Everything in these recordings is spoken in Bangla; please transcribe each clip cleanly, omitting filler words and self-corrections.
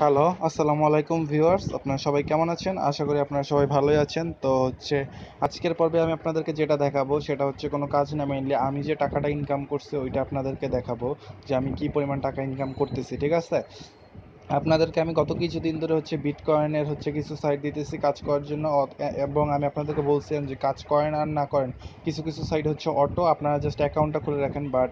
হ্যালো, আসসালামু আলাইকুম ভিউয়ার্স। আপনারা সবাই কেমন আছেন? আশা করি আপনারা সবাই ভালোই আছেন। তো আজকের পর্বে আমি আপনাদেরকে যেটা দেখাবো সেটা হচ্ছে কোনো কাজ না, মেইনলি আমি যে টাকাটা ইনকাম করছি ওইটা আপনাদেরকে দেখাবো যে আমি কি পরিমাণ টাকা ইনকাম করতেছি, ঠিক আছে? আপনাদেরকে আমি গত কিছুদিন ধরে বিটকয়েনের কিছু সাইট দিতেছি কাজ করার জন্য, এবং আমি আপনাদেরকে বলছিলাম যে কাজ করেন আর না করেন, কিছু কিছু সাইট অটো, আপনারা জাস্ট অ্যাকাউন্টটা খুলে রাখেন। বাট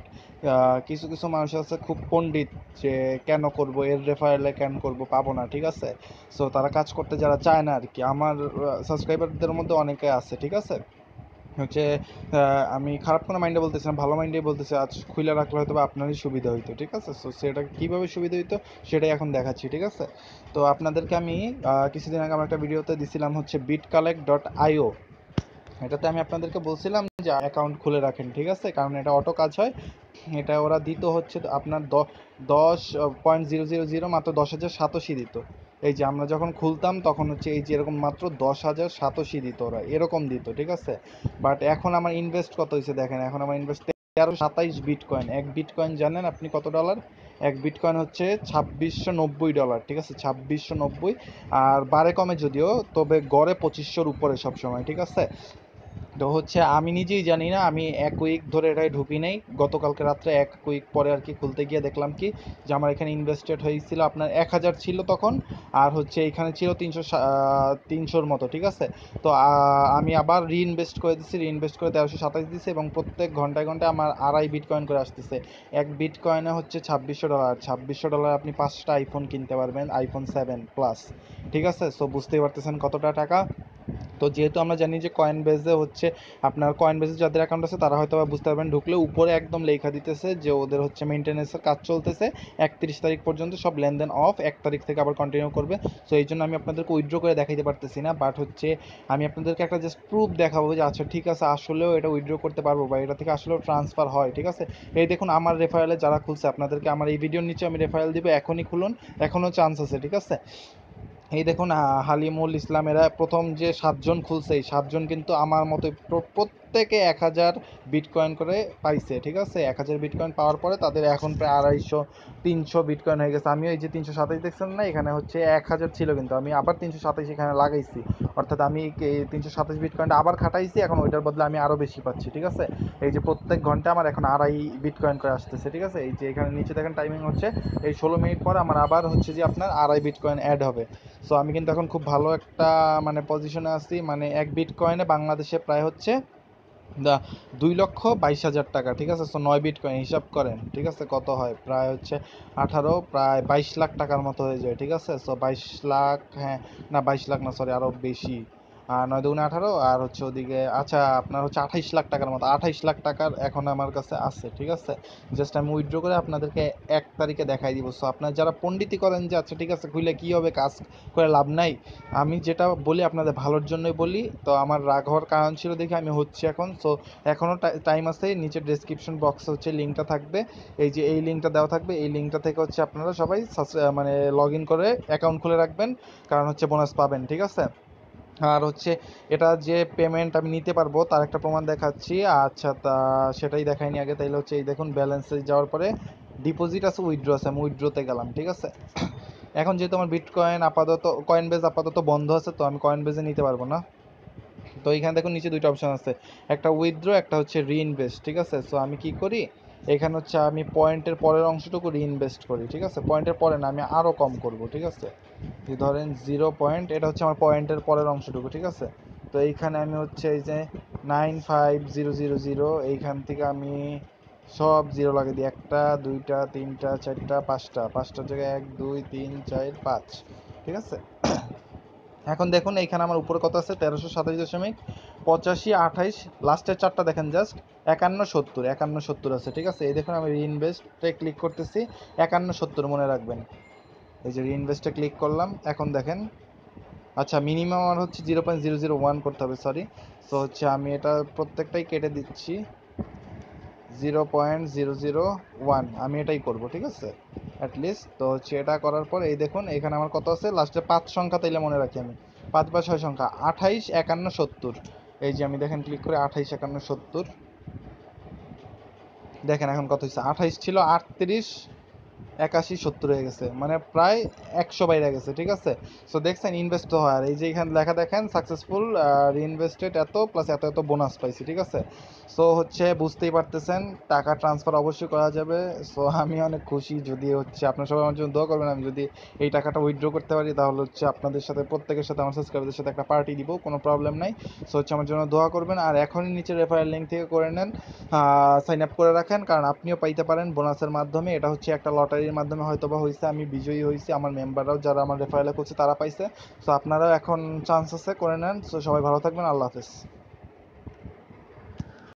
কিছু কিছু মানুষ আছে খুব পণ্ডিত, যে কেন করব, এর রেফারেলে কেন করব, পাবো না, ঠিক আছে? সো তারা কাজ করতে যারা চায় না আর কি, আমার সাবস্ক্রাইবারদের মধ্যে অনেকে আছে, ঠিক আছে? হচ্ছে আমি খারাপ কোনো মাইন্ডে বলতেছি না, ভালো মাইন্ডেই বলতেছি। আজ খুলে রাখলে হয়তো বা আপনারই সুবিধা হইতো, ঠিক আছে? সো সেটা কীভাবে সুবিধা হইতো সেটাই এখন দেখাচ্ছি, ঠিক আছে? তো আপনাদেরকে আমি কিছুদিন আগে আমার একটা ভিডিওতে দিছিলাম bitcollect.io। এটাতে আমি আপনাদেরকে বলছিলাম যে অ্যাকাউন্ট খুলে রাখেন, ঠিক আছে? কারণ এটা অটো কাজ হয়। এটা ওরা দিত আপনার 10.000, মাত্র 10,000 সাতোশি দিত। এই যে আমরা যখন খুলতাম তখন এই যে এরকম মাত্র 10,000 সাতোশি দিত, ওরা এরকম দিত, ঠিক আছে? বাট এখন আমার ইনভেস্ট কত হয়েছে দেখেন, এখন আমার ইনভেস্ট 1327 বিটকয়েন। এক বিটকয়েন জানেন আপনি কত ডলার? এক বিটকয়েন হচ্ছে $2690, ঠিক আছে? 2690। আর বারে কমে যদিও, তবে গড়ে 2500-র উপরে সবসময়, ঠিক আছে? তো আমি নিজেই জানি না, আমি এক উইক ধরে এটাই ঢুকি নাই। গতকালকে রাত্রে এক উইক পরে আর কি খুলতে গিয়ে দেখলাম কি যে আমার এখানে ইনভেস্টেড হয়েছিল আপনার 1000 ছিল তখন, আর এখানে ছিল 300-র মতো, ঠিক আছে? তো আমি আবার রিইনভেস্ট করে দিচ্ছি, রিইনভেস্ট করে 1327 দিচ্ছি, এবং প্রত্যেক ঘন্টায় ঘন্টায় আমার 2.5 বিটকয়েন করে আসতেছে। এক বিটকয়েনে $2600। $2600 আপনি 5টা আইফোন কিনতে পারবেন, আইফোন 7 প্লাস, ঠিক আছে? সো বুঝতেই পারতেছেন কতটা টাকা। তো যেহেতু আমরা জানি যে আপনার কয়েন বেজে যাদের অ্যাকাউন্ট আছে তারা হয়তো বা বুঝতে পারবেন, ঢুকলে উপরে একদম লেখা দিতেছে যে ওদের মেনটেন্যান্সের কাজ চলতেছে, 31 তারিখ পর্যন্ত সব লেনদেন অফ, 1 তারিখ থেকে আবার কন্টিনিউ করবে। সো এই জন্য আমি আপনাদেরকে উইথড্র করে দেখাইতে পারতেছি না, বাট আমি আপনাদেরকে একটা জাস্ট প্রুফ দেখাবো যে আচ্ছা ঠিক আছে, আসলেও এটা উইথড্র করতে পারবো বা এটা থেকে আসলেও ট্রান্সফার হয়, ঠিক আছে? এই দেখুন আমার রেফারেলে যারা খুলছে, আপনাদেরকে আমার এই ভিডিওর নিচে আমি রেফারেল দিব, এখনই খুলুন, এখনও চান্স আছে, ঠিক আছে? এই দেখুন হালিমুল ইসলাম, এরা প্রথম যে 7জন খুলছে, এই 7জন কিন্তু আমার মতো প্রত্যেকে 1000 বিটকয়েন করে পাইছে, ঠিক আছে? 1000 বিটকয়েন পাওয়ার পরে তাদের এখন প্রায় 250-300 বিটকয়েন হয়ে গেছে। আমিও এই যে 327 দেখছেন না, এখানে 1000 ছিল, কিন্তু আমি আবার 327 এখানে লাগাইছি, অর্থাৎ আমি এই 327 বিটকয়েনটা আবার খাটাইছি, এখন ওইটার বদলে আমি আরও বেশি পাচ্ছি, ঠিক আছে? এই যে প্রত্যেক ঘন্টা আমার এখন 2.5 বিটকয়েন করে আসতেছে, ঠিক আছে? এই যে এখানে নিচে দেখেন টাইমিং এই 16 মিনিট পর আমার আবার যে আপনার 2.5 বিটকয়েন অ্যাড হবে। সো আমি কিন্তু এখন খুব ভালো একটা পজিশনে আছি, এক বিটকয়েনে বাংলাদেশে প্রায় 2,22,000 টাকা, ঠিক আছে? সো 9 বিটকয়েন হিসাব করেন, ঠিক আছে? কত হয়, প্রায় 18, প্রায় 22 লাখ টাকার মতো হয়ে যায়, ঠিক আছে? সো 22 লাখ, হ্যাঁ, না 22 লাখ না, সরি, আরও বেশি। 9 দুগুণে 18, আর ওদিকে আচ্ছা আপনার 28 লাখ টাকার মতো, 28 লাখ টাকার এখন আমার কাছে আছে, ঠিক আছে? জাস্ট আমি উইথড্র করে আপনাদেরকে 1 তারিখে দেখাই দিব। সো আপনার যারা পণ্ডিতি করেন যে আচ্ছা ঠিক আছে খুলে কী হবে, কাজ করে লাভ নাই, আমি যেটা বলি আপনাদের ভালোর জন্যই বলি। তো আমার রাগ হওয়ার কারণ ছিল দেখে আমি এখন। সো এখনও টাইম আছে, নিচে ডেসক্রিপশন বক্সে লিঙ্কটা থাকবে, এই যে এই লিঙ্কটা দেওয়া থাকবে, এই লিঙ্কটা থেকে আপনারা সবাই লগ ইন করে অ্যাকাউন্ট খুলে রাখবেন, কারণ বোনাস পাবেন, ঠিক আছে? আর এটা যে পেমেন্ট আমি নিতে পারবো তার একটা প্রমাণ দেখাচ্ছি। আচ্ছা, তা সেটাই দেখাইনি আগে, তাইলে এই দেখুন ব্যালেন্সে যাওয়ার পরে ডিপোজিট আছে, উইথড্র আছে, আমি উইথড্রোতে গেলাম, ঠিক আছে? এখন যেহেতু আমার বিটকয়েন কয়েনবেজ আপাতত বন্ধ আছে, তো আমি কয়েনবেজে নিতে পারবো না। তো এইখানে দেখুন নিচে দুইটা অপশন আছে, একটা উইথড্র, একটা রিইনভেস্ট, ঠিক আছে? সো আমি কি করি, এখানে আমি পয়েন্টের পরের অংশটুকু রিইনভেস্ট করি, ঠিক আছে? পয়েন্টের পরে না, আমি আরও কম করব, ঠিক আছে? ধরেন 0 পয়েন্ট, এটা আমার পয়েন্টের পরের অংশটুকু, ঠিক আছে? তো এইখানে আমি এই যে 95000, এইখান থেকে আমি সব জিরো লাগিয়ে দিই, 1টা 2টা 3টা 4টা 5টা, 5টার জায়গায় 1 2 3 4 5, ঠিক আছে? এখন দেখুন এইখানে আমার উপরে কত আছে, 1327.85, লাস্টের 4টা দেখেন জাস্ট 51 70 আছে, ঠিক আছে? এই দেখুন আমি রিইনভেস্টে ক্লিক করতেছি, 51 70 মনে রাখবেন। এই যে রিইনভেস্টে ক্লিক করলাম, এখন দেখেন, আচ্ছা মিনিমাম আমার 0.001 করতে হবে, সরি। সো আমি এটা প্রত্যেকটাই কেটে দিচ্ছি, 0.001 আমি এটাই করব, ঠিক আছে? অ্যাটলিস্ট তো এটা করার পর এই দেখুন এখানে আমার কত আছে, লাস্টে 5 সংখ্যা, তাইলে মনে রাখি আমি 5 বা 6 সংখ্যা, 28 51 70। এই যে আমি দেখেন ক্লিক করে 28 51 70, দেখেন এখন কত হয়েছে, 28 ছিল 38, 81-70 হয়ে গেছে, মানে প্রায় 100 বাইরে গেছে, ঠিক আছে। সো দেখছেন ইনভেস্ট তো হয়, আর এই যে এখানে লেখা দেখেন সাকসেসফুল রিইনভেস্টেড এত প্লাস এত এত বোনাস পাইছি, ঠিক আছে। সো হচ্ছে বুঝতেই পারতেছেন টাকা ট্রান্সফার অবশ্যই করা যাবে। সো আমি অনেক খুশি, যদি হচ্ছে আপনারা সবাই আমার জন্য দোয়া করবেন, আমি যদি এই টাকাটা উইথড্র করতে পারি তাহলে হচ্ছে আপনাদের সাথে প্রত্যেকের সাথে আমার সাবস্ক্রাইবারদের সাথে একটা পার্টি দিব, কোনো প্রবলেম নাই। সো হচ্ছে আমার জন্য দোয়া করবেন, আর এখনই নিচে রেফারেল লিঙ্ক থেকে করে নেন, সাইন আপ করে রাখেন, কারণ আপনিও পাইতে পারেন বোনাসের মাধ্যমে। এটা হচ্ছে একটা লটারির মাধ্যমে হয়তো বা হয়েছে, আমি বিজয়ী হয়েছি, আমার মেম্বাররাও যারা আমার রেফারেলে করছে তারা পাইছে। সো আপনারাও এখন চান্স আছে, করে নেন। সো সবাই ভালো থাকবেন, আল্লাহ হাফেজ।